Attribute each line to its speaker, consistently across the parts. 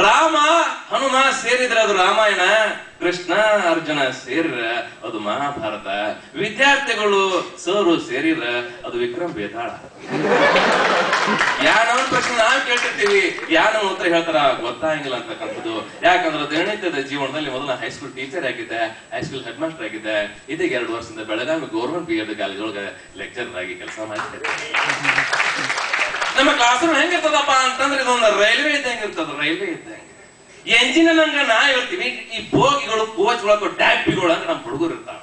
Speaker 1: ರಾಮ ಹನುಮ ಸೇರಿದ್ರೆ ಅದು ರಾಮಾಯಣ, ಕೃಷ್ಣ ಅರ್ಜುನ ಸೇರಿದ್ರ ಅದು ಮಹಾಭಾರತ, ವಿದ್ಯಾರ್ಥಿಗಳು ಸರು ಸೇರಿದ್ರ ಅದು ವಿಕ್ರಮ್ ಬೇತಾಳ. ಯಾನವನ ಪ್ರಶ್ನೆ ನಾವ್ ಕೇಳ್ತಿರ್ತೀವಿ, ಯಾನವನ ಉತ್ತರ ಹೇಳ್ತಾರ ಗೊತ್ತಾಗಿಲ್ಲ ಅಂತಕ್ಕಂಥದ್ದು. ಯಾಕಂದ್ರೆ ದಿನನಿತ್ಯದ ಜೀವನದಲ್ಲಿ ಮೊದಲ ಹೈಸ್ಕೂಲ್ ಟೀಚರ್ ಆಗಿದ್ದೆ, ಹೈಸ್ಕೂಲ್ ಹೆಡ್ ಮಾಸ್ಟರ್ ಆಗಿದ್ದೆ. ಇದೀಗ 2 ವರ್ಷದಿಂದ ಬೆಳಗಾವಿ ಗೌರ್ಮೆಂಟ್ BEd ಕಾಲೇಜ್ ಒಳಗೆ ಲೆಕ್ಚರ್ ಆಗಿ ಕೆಲಸ ಮಾಡ್ತಿದ್ದೆ. ನಮ್ಮ ಕ್ಲಾಸ್ ರೂಮ್ ಹೆಂಗಿರ್ತದಪ್ಪ ಅಂತಂದ್ರೆ ಇದೊಂದು ರೈಲ್ವೆ ಇದ್ದಂಗೆ ಇರ್ತದ, ರೈಲ್ವೆ ಇದ್ದಂಗೆ. ಎಂಜಿನ್ ನಂಗ ನಾ ಹೇಳ್ತೀವಿ, ಈ ಬೋಗಿಗಳು ಕೋಚ್ಗಳು ಅಥವಾ ಟ್ಯಾಪಿಗಳು ಅಂತ ನಮ್ಮ ಹುಡುಗರು ಇರ್ತಾವ.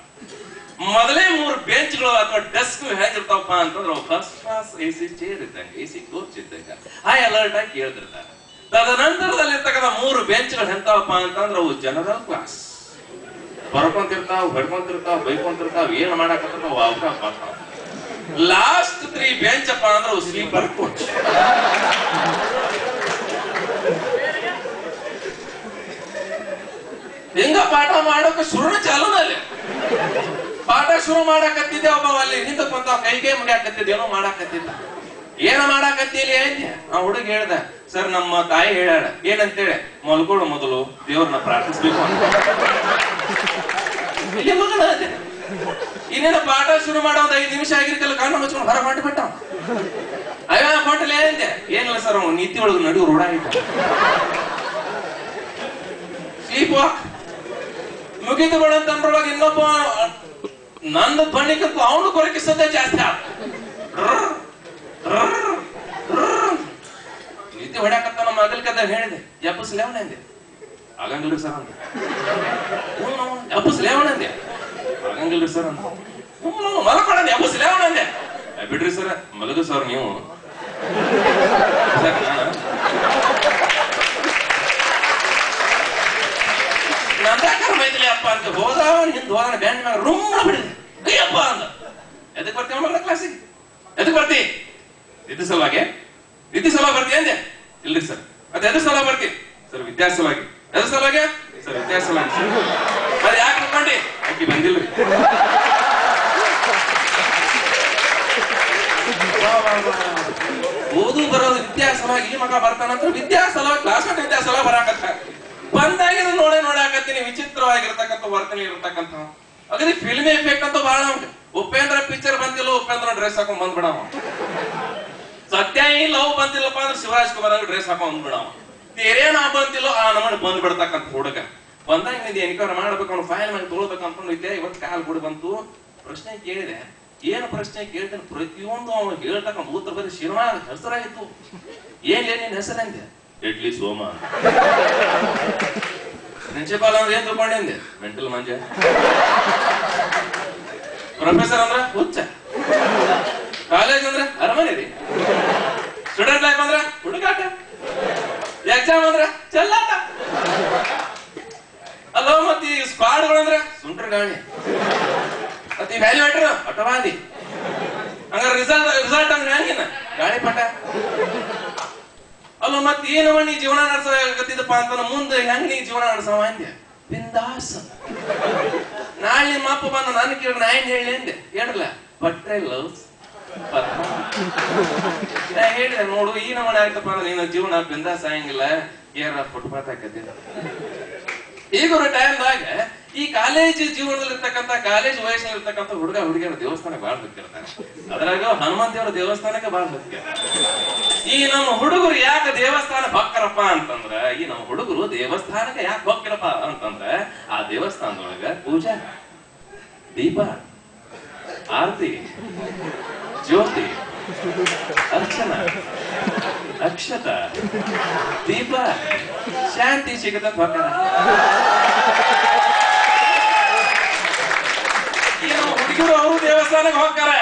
Speaker 1: ಮೊದಲೇ 3 ಬೆಂಚ್ಗಳು ಅಥವಾ ಡೆಸ್ಕ್ ಹೇಗಿರ್ತಾವಪ್ಪ ಅಂತಂದ್ರೆ ಫಸ್ಟ್ ಕ್ಲಾಸ್ AC ಚೇರ್ ಇದ್ದಂಗೆ, AC ಕೋಚ್ ಇದ್ದಂಗೆ ಹೈ ಅಲರ್ಟ್ ಆಗಿ ಕೇಳ್ತಿರ್ತಾರೆ. ತದನಂತರದಲ್ಲಿ ಇರ್ತಕ್ಕಂಥ 3 ಬೆಂಚ್ಗಳು ಎಂತಾವಪ್ಪ ಅಂತಂದ್ರೆ ಅವು ಜನರಲ್ ಕ್ಲಾಸ್. ಬರ್ಕೊಂತಿರ್ತಾವ, ಹೊಡ್ಕೊಂತಿರ್ತಾವ, ಬೈಕೊಂತಿರ್ತಾವ, ಏನ್ ಮಾಡಾಕತ್ತಿರ್ತಾವ ಅವಕಾಶ ಬರ್ತಾವ. ಲಾಸ್ಟ್ 3 ಬೆಂಚ್ ಅಪ್ಪ ಅಂದ್ರೆ ಅವು ಸ್ಲೀಪರ್ ಕೋಚ್. ಹಿಂಗ ಪಾಠ ಮಾಡೋಕೆ ಶುರು ಚಾಲೂನಲ್ಲಿ ಪಾಠ ಶುರು ಮಾಡಾಕತ್ತಿದ್ದೆ. ಒಬ್ಬ ಅಲ್ಲಿ ಹಿಂದಕ್ ಬಂತ ಕೈಗೆ ಮುಗಿಯಾಕತ್ತಿದ್ದೇನೋ ಮಾಡಾಕತ್ತಿದ್ದ. ಏನ ಮಾಡಾಕತ್ತಿಲ್ಲ ಅಂತೆ ಆ ಹುಡುಗ ಹೇಳ್ದ, ಸರ್ ನಮ್ಮ ತಾಯಿ ಹೇಳ್ಯಾಳ ಏನಂತೇಳಿ, ಮಲ್ಕೊಳ್ಳೋ ಮೊದಲು ದೇವ್ರನ್ನ ಪ್ರಾರ್ಥಿಸ್ಬೇಕು ಅಂತ. ಇಲ್ಲಿ ಮಗನ ಇನ್ನೇನ ಪಾಠ ಶುರು ಮಾಡೋ 5 ನಿಮಿಷ ಆಗಿರ್ಕಲ್ಲ ಕಾರಣ ಮುಚ್ಕೊಂಡು ಹೊರ ಹೊಂಟ್ಬಿಟ್ಟ. ಅಯ್ಯ ಹೊಂಟಲೆ ಅಂತೆ. ಏನಿಲ್ಲ ಸರ್ ಅವ್ನು ನೀತಿ ಒಳಗೆ ನಡುವು ರೂಢ ಆಯ್ತು. ಸ್ಲೀಪ್ ವಾಕ್ ಮುಗಿದು ಬಿಡಂತಂದ್ರೊಳಗೆ ಇನ್ನೊಬ್ಬ ನಂದು ಧ್ವನಿಕಂತೂ ಅವನು ಕೊರಕಿಸೋದೇ ಜಾಸ್ತಿ ಆಗ ನೀತಿ ಹೊಡ್ಯಾಕತ್ತ. ನಮ್ಮ ಮಗಲ್ಕದ ಹೇಳಿದೆ, ಎಬ್ಬಸ್ಲೇವನ ಅಂದೆ. ಆಗಂಗಿಲ್ರಿ ಸರ್ ಅಂತ. ಎಬ್ಬಸ್ಲೇವನ ಅಂದೆ. ಆಗಂಗಿಲ್ರಿ ಸರ್ ಅಂತ. ಮಲಕೊಂಡೆ ಎಬ್ಬಸ್ಲೇವನ ಅಂದೆ. ಬಿಡ್ರಿ ಸರ್ ಮಲಗು ಸರ್ ನೀವು. ನಂದಾಕಾರ ಮೈತ್ರಿ ಅಪ್ಪ ಅಂತ ಹೋದವ ಹಿಂದ್ ಹೋದ ಬ್ಯಾಂಡ್ ಮ್ಯಾಗ ರೂಮ್ ಬಿಡಿದೆ. ಅಯ್ಯಪ್ಪ ಅಂದ. ಎದಕ್ ಬರ್ತೀವ ಮಗಳ ಕ್ಲಾಸಿಗೆ? ಎದಕ್ ಬರ್ತಿ? ವಿದ್ಯೆ ಸಲುವಾಗಿ. ವಿದ್ಯೆ ಸಲುವಾಗಿ ಬರ್ತೀಯ ಅಂದೆ. ಇಲ್ರಿ ಸರ್. ಮತ್ತೆ ಎದ್ರ ಸಲುವಾಗಿ ಬರ್ತಿ? ಸರ್ ವಿದ್ಯಾಸ ಸಲುವಾಗಿ. ಎದ್ರ ಸಲುವಾಗಿ? ಸರ್ ವಿದ್ಯಾಸ ಸಲುವಾಗಿ. ಅದು ಯಾಕೆ ಅನ್ಕೊಂಡಿ? ಆಕಿ ಬಂದಿಲ್ರಿ. ಓದು ಬರೋದು ವಿದ್ಯಾಸಲುವಾಗಿ. ಈ ಮಗ ಬರ್ತಾನಂತ ವಿದ್ಯಾಸಲುವಾಗಿ ಕ್ಲಾಸ್ ವಿದ್ಯಾಸಲುವಾಗಿ ಬರಾಕತ್ತ. ಬಂದಾಗ ನೋಡಾಕತ್ತೀನಿ ವಿಚಿತ್ರವಾಗಿರ್ತಕ್ಕಂಥ ವರ್ತನೆ ಇರತಕ್ಕಂಥ. ಅಗದಿ ಫಿಲ್ಮ್ ಎಫೆಕ್ಟ್ ಅಂತ ಬಹಳ ಉಂಟು. ಉಪೇಂದ್ರ ಪಿಕ್ಚರ್ ಬಂದಿಲ್ಲ, ಉಪೇಂದ್ರ ಡ್ರೆಸ್ ಹಾಕೊಂಡ್ ಬಂದ್ಬಿಡವ. ಸತ್ಯ ಈ ಲವ್ ಬಂದಿಲ್ಲಪ್ಪ ಅಂದ್ರೆ ಶಿವರಾಜ್ ಕುಮಾರ್ ಡ್ರೆಸ್ ಹಾಕೊಂಡ್ ಬಂದ್ಬಿಡವ. ತೇರೇ ನಾ ಬಂದಿಲ್ಲ ಆ ನಮ್ಮನ್ನ ಬಂದ್ ಬಿಡ್ತಕ್ಕಂಥ ಹುಡುಗ. ಬಂದಾಗ ನಿಂದು ಎನ್ಕ್ವೈರಿ ಮಾಡ್ಬೇಕು, ಅವ್ನು ಫೈಲ್ ಮಾಡಿ ತೊಗೊಳ್ಬೇಕು ಅನ್ಕೊಂಡಿದ್ದೆ. ಇವತ್ತು ಕಾಲ್ ಕೂಡ ಬಂತು. ಪ್ರಶ್ನೆ ಕೇಳಿದೆ. ಏನು ಪ್ರಶ್ನೆ ಕೇಳ್ತೇನೆ ಪ್ರತಿಯೊಂದು ಅವನು ಹೇಳ್ತಕ್ಕಂಥ ಉತ್ತರ ಬರೀ ಶಿವನ ಹೆಸರಾಗಿತ್ತು. ಏನ್ ನಿನ್ ಹೆಸರಂದೆ? ಇಡ್ಲಿ ಸೋಮ. ಪ್ರಿನ್ಸಿಪಾಲ್ ಅಂದ್ರೆ ಏನ್ ತಿಳ್ಕೊಂಡೆ? ಮೆಂಟಲ್ ಮಂಜ. ಪ್ರೊಫೆಸರ್ ಅಂದ್ರ ಹುಚ್ಚ. ಕಾಲೇಜ್ ಅಂದ್ರೆ ಅರಮನೆ ರೀ. ಸ್ಟೂಡೆಂಟ್ ಲೈಫ್ ಅಂದ್ರ ಹುಡುಗಾಟ. ಎಕ್ಸಾಮ್ ಅಂದ್ರ ಚೆಲ್ಲಾಟ. ಅಲ್ಲೋ ಮತ್ತ ಈ ಸ್ಕ್ವಾಡ್ಗಳಂದ್ರ ಸುಂಟ್ರ ಗಾಳಿ. ಮತ್ತೆ ವ್ಯಾಲ್ಯೂಯೇಟರ್ ಅಟವಾದಿ. ಹಂಗಾರೆ ರಿಸಲ್ಟ್ ಅಂದ್ರೆ ಹೆಂಗಿನ ಗಾಳಿಪಟ. ಅಲ್ಲ ಮತ್ ಏನವ ನೀ ಜೀವನ ನಡೆಸಕತ್ತಿದಪ್ಪ ಅಂತ ಮುಂದೆ ಹೆಂಗ್ ನೀ ಜೀವನ ನಡೆಸವ ಅಂದೆ. ಬಿಂದಾಸ್. ನಾಳೆ ನಿಮ್ಮ ಅಪ್ಪ ಬಂದ ನಾನು ಕೇಳಿ ನಾ ಏನ್ ಹೇಳಿ ಅಂದೆ. ಹೇಳಲ್ಲ ಪಟ್ರೆ ಲವ್ಸ್ ನಾ ಹೇಳಿದೆ, ನೋಡು ಈ ನಮೂನೆ ಆಗ್ತಪ್ಪ ಅಂದ್ರೆ ನೀನು ಜೀವನ ಬಿಂದಾಸ್ ಆಗಂಗಿಲ್ಲ, ಏರ ಫುಟ್ಪಾತ್ ಹಾಕತ್ತಿ. ಈಗ ಒಂದು ಟೈಮ್ದಾಗ ಈ ಕಾಲೇಜ್ ಜೀವನದಲ್ಲಿ ಇರ್ತಕ್ಕಂಥ ಕಾಲೇಜ್ ವಯಸ್ಸಿನಲ್ಲಿ ಇರ್ತಕ್ಕಂಥ ಹುಡುಗ ಹುಡುಗಿಯರ ದೇವಸ್ಥಾನಕ್ಕೆ ಬಾಳ್ ಹೋಗ್ತಿರ್ತಾರೆ. ಅದ್ರಾಗ ಹನುಮಂತ ದೇವರ ದೇವಸ್ಥಾನಕ್ಕೆ ಬಾಳ್ ಹೋಗ್ತಿರ್ತಾರೆ. ಈ ನಮ್ಮ ಹುಡುಗರು ಯಾಕೆ ದೇವಸ್ಥಾನಕ್ಕೆ ಹೋಗ್ತಾರಪ್ಪ ಅಂತಂದ್ರ, ಈ ನಮ್ಮ ಹುಡುಗರು ದೇವಸ್ಥಾನಕ್ಕೆ ಯಾಕೆ ಹೋಗ್ತಿರಪ್ಪ ಅಂತಂದ್ರ ಆ ದೇವಸ್ಥಾನದೊಳಗ ಪೂಜಾ, ದೀಪ, ಆರತಿ, ಜ್ಯೋತಿ, ಅರ್ಚನಾ, ಅಕ್ಷತ, ದೀಪ, ಶಾಂತಿ ಸಿಗದ ಹೋಗ್ತಾರ. ಈ ನಮ್ಮ ಹುಡುಗರು ಅವರು ದೇವಸ್ಥಾನಕ್ಕೆ ಹೋಗ್ತಾರೆ.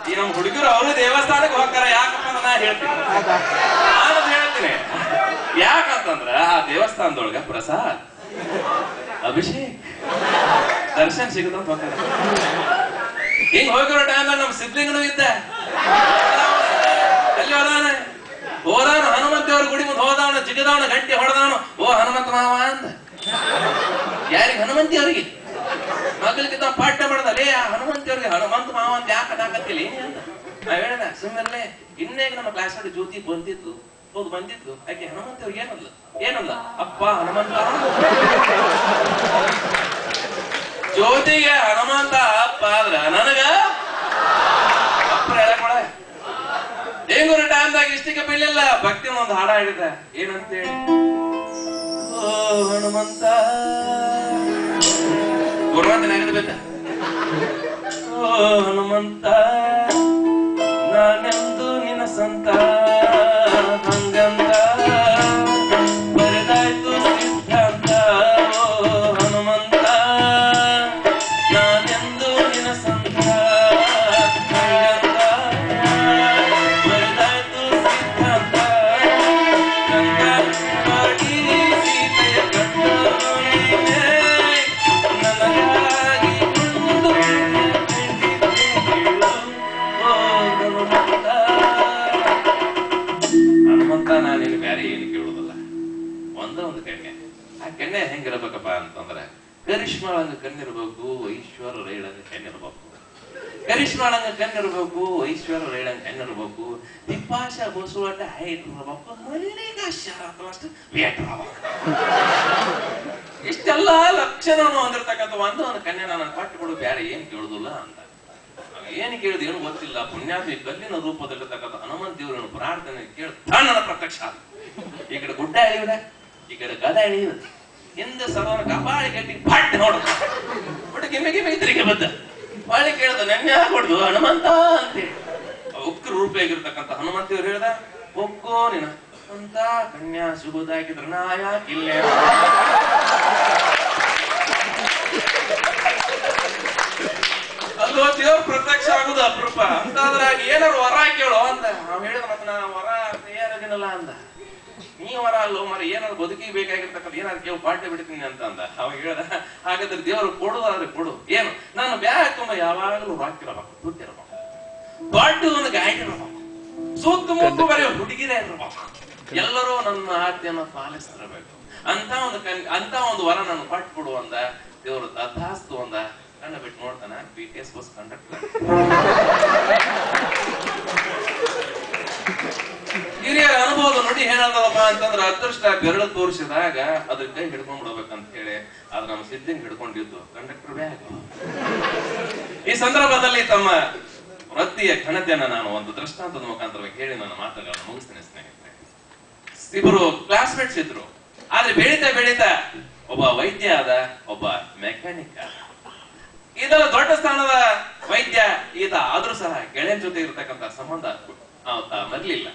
Speaker 1: ಈ ನಮ್ಮ ಹುಡುಗರು ಅವರು ದೇವಸ್ಥಾನಕ್ಕೆ ಹೋಗ್ತಾರೆ. ಯಾಕಪ್ಪ ನಾ ಹೇಳ್ತೀನಿ, ನಾನು ಹೇಳ್ತೀನಿ ಯಾಕಂತಂದ್ರ ಆ ದೇವಸ್ಥಾನದೊಳಗ ಪ್ರಸಾದ್, ಅಭಿಷೇಕ್, ದರ್ಶನ್ ಸಿಗುತ್ತಂತ ಹೋಗ್ತಾರೆ. ಹಿಂಗ್ ಹೋಗಿರೋ ಟೈಮ್ ನಮ್ಮ ಸಿದ್ಲಿಂಗನು ಇದ್ದ. ಅಲ್ಲಿ ಹೋದಾನ ಹನುಮಂತ ದೇವ್ರ ಗುಡಿ ಮುಂದೆ ಹೋದವನ, ಜಿಗದವನ, ಗಂಟೆ ಹೊಡೆದವನು, ಓ ಹನುಮಂತ ಮಾವ ಅಂದ. ಯಾರಿಗೆ? ಹನುಮಂತಿ ಅವ್ರಿಗೆ. ಮಕ್ಕಳಿಗಿಂತ ಪಾಠ ಮಾಡ್ದಲೇ ಆ ಹನುಮಂತಿಯವ್ರಿಗೆ ಹನುಮಂತ ಮಾವ ಅಂತ ಯಾಕೆ ಹಾಕತ್ತಿಲ್ಲ ಏನಿ ಅಂತ ನಾ ಹೇಳಿದ. ಸುಮ್ಮನೆ ಇನ್ನೇಗ ನಮ್ಮ ಕ್ಲಾಸ್ ಜ್ಯೋತಿ ಬಂದಿತ್ತು, ಹೌದು ಬಂದಿತ್ತು. ಆಕೆ ಹನುಮಂತ ಅವ್ರಿಗೆ ಏನಲ್ಲ ಅಪ್ಪ ಹನುಮಂತ. ಜ್ಯೋತಿಗೆ ಹನುಮಂತ ಅಪ್ಪ ಆದ್ರ ನನಗ ಅಪ್ಪರ ಹೇಳಕೊಳ ಹೆಂಗೂರ ಟೈಮ್ದಾಗ ಇಷ್ಟಕ್ಕೆ ಬೀಳಿಲ್ಲ. ಭಕ್ತಿ ಒಂದು ಹಾಡ ಹೇಳಿದ ಏನಂತೇಳಿ, ಓ ಹನುಮಂತ ಗುರುವಂತನಾಗದ ಬೇಕ. ಓ ಹನುಮಂತ ನಾನೆಂದು ನಿನ್ನ ಸಂತ ಹಂಗಂತ ಬರೆದಾಯ್ತು ಸಿದ್ಧಾಂತ. ಓ ಹನುಮಂತ ನಾನೆಂದು ನಿನ್ನ ಸಂತ ಹಂಗಂತ ಬರೆದಾಯ್ತು ಸಿದ್ಧಾಂತ. ಗಂಗ ಮಾಡಿ ಸೀತೆಯ ಕಂಡು ನೀನೇ ನನಗಾಗಿ ಒಂದು ಹನುಮಂತ ನಾನೇನು ಬ್ಯಾರೆ ಏನು ಕೇಳುವುದಿಲ್ಲ. ಒಂದು ಕೆಣ್ಣೆ. ಆ ಕೆಣ್ಣೆ ಹೆಂಗಿರ್ಬೇಕಪ್ಪ ಅಂತಂದ್ರೆ ಕರಿಷ್ಮಾಳಂಗ ಕಣ್ಣಿರ್ಬೇಕು, ಐಶ್ವರ ರೈಳಂಗ ಹೆಣ್ಣಿರ್ಬೇಕು. ಕರಿಷ್ಮಾಳಂಗ ಕಣ್ಣಿರ್ಬೇಕು, ಐಶ್ವರ ರೈಳಂಗ ಹೆಣ್ಣಿರ್ಬೇಕು. ತಿಪ್ಪಾಶ ಬಸವಟ ಹೈಟ್ ಇರ್ಬೇಕು, ಮಲ್ಲಿಗಾ ಶಾರತ ಅಷ್ಟು ವೇಟ್ ಇಷ್ಟೆಲ್ಲ ಲಕ್ಷಣವನ್ನು ಹೊಂದಿರ್ತಕ್ಕಂಥ ಒಂದು ಕನ್ಯೆ ನಾನು ಕೊಟ್ಟು ಕೊಡು, ಬ್ಯಾರೆ ಏನ್ ಕೇಳುದಿಲ್ಲ ಅಂತ. ಏನ್ ಕೇಳಿದ ಏನು ಗೊತ್ತಿಲ್ಲ. ಪುಣ್ಯಾತ್ಮಿ ಕಲ್ಲಿನ ರೂಪದಲ್ಲಿರ್ತಕ್ಕಂಥ ಹನುಮಂತ ದೇವರನ್ನು ಪ್ರಾರ್ಥನೆ ಕೇಳಿ ನನ್ನ ಪ್ರತ್ಯಕ್ಷ. ಈ ಕಡೆ ಗುಡ್ಡ ಎಳೆಯುವುದ, ಈ ಕಡೆ ಗದ ಎಳೆಯುವುದು, ಹಿಂದೆ ಸರ್ವನ ಕಪಾಳಿ ಕಟ್ಟಿ ಪಟ್ ನೋಡುದು, ಬಟ್ ಗಿಮ್ಮೆ ಇದ್ರಿಗೆ ಬದ್ದ ಬಾಳಿ ಕೇಳ್ದ ನೆನ್ನೆ ಹಾಕೊಡ್ದು ಹನುಮಂತ ಅಂತೇಳಿ. ಉಗ್ರ ರೂಪಿಯಾಗಿರ್ತಕ್ಕಂಥ ಹನುಮಂತ ದೇವರು ಹೇಳ್ದ, ಒಕ್ಕೋ ನಿನ ಅಂತ ಕನ್ಯಾ ಶುಭದಾಗಿದ್ರ ನಾ ಯಾಕಿಲ್ಲ. ಅಲ್ಲೋ ದೇವ್ರ ಪ್ರತ್ಯಕ್ಷ ಆಗುದು ಅಪರೂಪ ಅಂತಂದ್ರಾಗ ಏನಾರು ವರ ಕೇಳೋ ಅಂತ ನಾವ್ ಹೇಳಿದ. ಮತ್ತ ನಾ ವರ ತಯಾರದಿನಲ್ಲ ಅಂದ. ನೀ ವರ ಅಲ್ಲೋ ಮರ ಏನಾರು ಬದುಕಿ ಬೇಕಾಗಿರ್ತಕ್ಕಂಥ ಏನಾರು ಕೇಳಿ ಪಾಠ ಬಿಡ್ತೀನಿ ಅಂತ ಅಂದ. ಅವಾಗ ಹೇಳ್ದ, ಹಾಗಾದ್ರೆ ದೇವರು ಕೊಡುದಾದ್ರೆ ಕೊಡು. ಏನು ನಾನು ಬ್ಯಾಗ್ ತುಂಬ ಯಾವಾಗಲೂ ರಾಕಿರಬೇಕು, ದುಡ್ಡಿರಬೇಕು, ದೊಡ್ಡ ಒಂದು ಗಾಡಿ ಇರಬೇಕು, ಸುತ್ತ ಮುತ್ತು ಬರೆಯೋ ಹುಡುಗಿರೇ ಇರಬೇಕು, ಎಲ್ಲರೂ ನನ್ನ ಆಜ್ಞೆಯನ್ನು ಪಾಲಿಸ್ತಿರಬೇಕು ಅಂತ ಒಂದು ವರ ನಾನು ಕೊಟ್ಟು ಕೊಡು ಅಂದ. ದೇವರು ತಥಾಸ್ತು ಅಂದ. ಕಣ್ಣ ಬಿಟ್ಟು ನೋಡ್ತಾನ, BTS ಬಸ್ ಕಂಡಕ್ಟರ್. ಹಿರಿಯರ ಅನುಭವದ ನೋಡಿ ಏನಾಗ್ತದಪ್ಪ ಅಂತಂದ್ರ ಅದೃಷ್ಟ ಬೆರಳು ತೋರಿಸಿದಾಗ ಅದ್ರ ಕೈ ಹಿಡ್ಕೊಂಡ್ ಬಿಡ್ಬೇಕಂತ ಹೇಳಿ ಆದ್ರೆ ನಮ್ಮ ಸಿದ್ಧಿಂಗ್ ಹಿಡ್ಕೊಂಡಿದ್ದು ಕಂಡಕ್ಟರ್ ಬ್ಯಾಗ್. ಈ ಸಂದರ್ಭದಲ್ಲಿ ತಮ್ಮ ವೃತ್ತಿಯ ಘನತೆಯನ್ನ ನಾನು ಒಂದು ದೃಷ್ಟಾಂತದ ಮುಖಾಂತರವಾಗಿ ಹೇಳಿ ನನ್ನ ಮಾತುಗಳನ್ನು ಮುಗಿಸ್ತೇನೆ. ಸ್ನೇಹಿತರೆ, ಇಬ್ಬರು ಕ್ಲಾಸ್ಮೇಟ್ಸ್ ಇದ್ರು. ಆದ್ರೆ ಬೆಳೀತಾ ಬೆಳೀತಾ ಒಬ್ಬ ವೈದ್ಯ ಆದ, ಒಬ್ಬ ಮೆಕ್ಯಾನಿಕ್ ಆದ. ಇದೆಲ್ಲ ದೊಡ್ಡ ಸ್ಥಾನದ ವೈದ್ಯ ಈತ ಆದ್ರೂ ಸಹ ಗೆಳೆಯನ ಜೊತೆ ಇರತಕ್ಕಂತ ಸಂಬಂಧ ಮರ್ಲಿಲ್ಲ.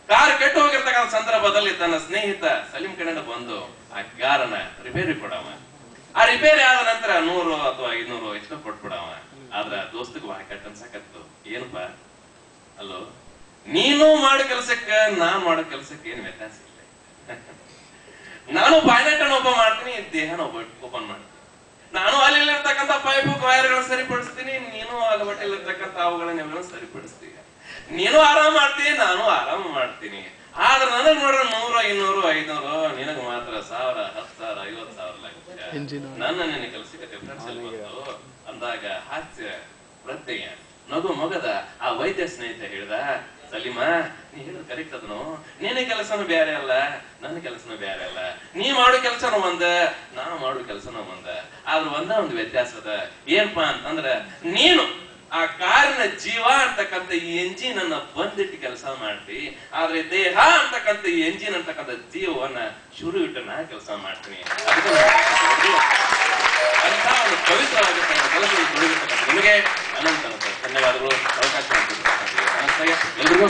Speaker 1: ಕಾರ್ ಕೆಟ್ಟು ಹೋಗಿರ್ತಕ್ಕಂಥ ಸಂದರ್ಭದಲ್ಲಿ ತನ್ನ ಸ್ನೇಹಿತ ಸಲೀಂ ಕಡೆಯಿಂದ ಬಂದು ಆ ಕಾರನ್ನ ರಿಪೇರಿ ಕೊಡವ. ಆ ರಿಪೇರಿ ಆದ ನಂತರ 100 ಅಥವಾ 500 ಎಷ್ಟೋ ಕೊಟ್ಬಿಡವ. ಆದ್ರ ದೋಸ್ತಕ್ಕೆ ಬಹಳ ಕೆಟ್ಟ ಅನ್ಸಕತ್ತು. ಏನಪ್ಪಾ ಅಲ್ಲೋ, ನೀನು ಮಾಡೋ ಕೆಲ್ಸಕ್ಕ ನಾನ್ ಮಾಡೋ ಕೆಲ್ಸಕ್ಕೆ ಏನ್ ವ್ಯತ್ಯಾಸ ಇಲ್ಲ. ನಾನು ಬಾಯ್ನೆಟ್ ಅನ್ನು ಓಪನ್ ಮಾಡ್ತೀನಿ, ದೇಹನ ಓಪನ್ ಮಾಡ್ತೀನಿ. ನಾನು ಅಲ್ಲಿರ್ತಕ್ಕಂಥ ಪೈಪು ವೈರ್ಗಳನ್ನು ಸರಿಪಡಿಸ್ತೀನಿ, ನೀನು ಅಲ್ಲಿ ಹೊಟ್ಟೆಲಿರ್ತಕ್ಕಂಥ ಅವುಗಳನ್ನ ಸರಿಪಡಿಸ್ತೀವಿ. ನೀನು ಆರಾಮ್ ಮಾಡ್ತೀನಿ, ನಾನು ಆರಾಮ್ ಮಾಡ್ತೀನಿ. ಆದ್ರೆ ನನಗ್ ನೋಡ್ರ 100, 200, 500, ನಿನಗ್ ಮಾತ್ರ 1000, 10,000, 50,000 ಲಕ್ಷ. ನನ್ನ ನಿನ್ನ ಕೆಲಸಕ್ಕೆ ಡಿಫರೆನ್ಸ್ ಬಂತು ಅಂದಾಗ ಹಾಸ್ಯ ಪ್ರತ್ಯಯ ನಗು ಮೊಗದ ಆ ವೈದ್ಯ ಸ್ನೇಹಿತ ಹೇಳ್ದ, ಸಲೀಮಾ ನೀ ಹೇಳಿದ್ ಕರೆಕ್ಟ್ ಅದನು. ನಿನ್ನ ಕೆಲಸನೂ ಬೇರೆ ಅಲ್ಲ, ನನ್ನ ಕೆಲಸನೂ ಬೇರೆ ಅಲ್ಲ. ನೀ ಮಾಡೋ ಕೆಲಸನೂ ಒಂದ, ನಾನು ಮಾಡೋ ಕೆಲಸನೂ ಒಂದ. ಆದ್ರೆ ಒಂದು ವ್ಯತ್ಯಾಸದ. ಏನಪ್ಪಾ ಅಂತಂದ್ರ ನೀನು ಆ ಕಾರಿನ ಜೀವ ಅಂತಕ್ಕಂಥ ಈ ಎಂಜಿನ್ ಅನ್ನ ಬಂದಿಟ್ಟು ಕೆಲಸ ಮಾಡ್ತಿ, ಆದ್ರೆ ದೇಹ ಅಂತಕ್ಕಂಥ ಈ ಎಂಜಿನ್ ಅಂತಕ್ಕಂಥ ಜೀವವನ್ನ ಶುರು ಇಟ್ಟು ನಾ ಕೆಲಸ ಮಾಡ್ತೀನಿ. ಅಂತ ಒಂದು ಪವಿತ್ರವಾಗುತ್ತೆ ಕೆಲಸದಲ್ಲಿ ತೊಡಗಿರ್ತಕ್ಕಂಥ ನಿಮಗೆ ಅನಂತ ಧನ್ಯವಾದಗಳು. ಅವಕಾಶ ಎಲ್ರಿಗೂ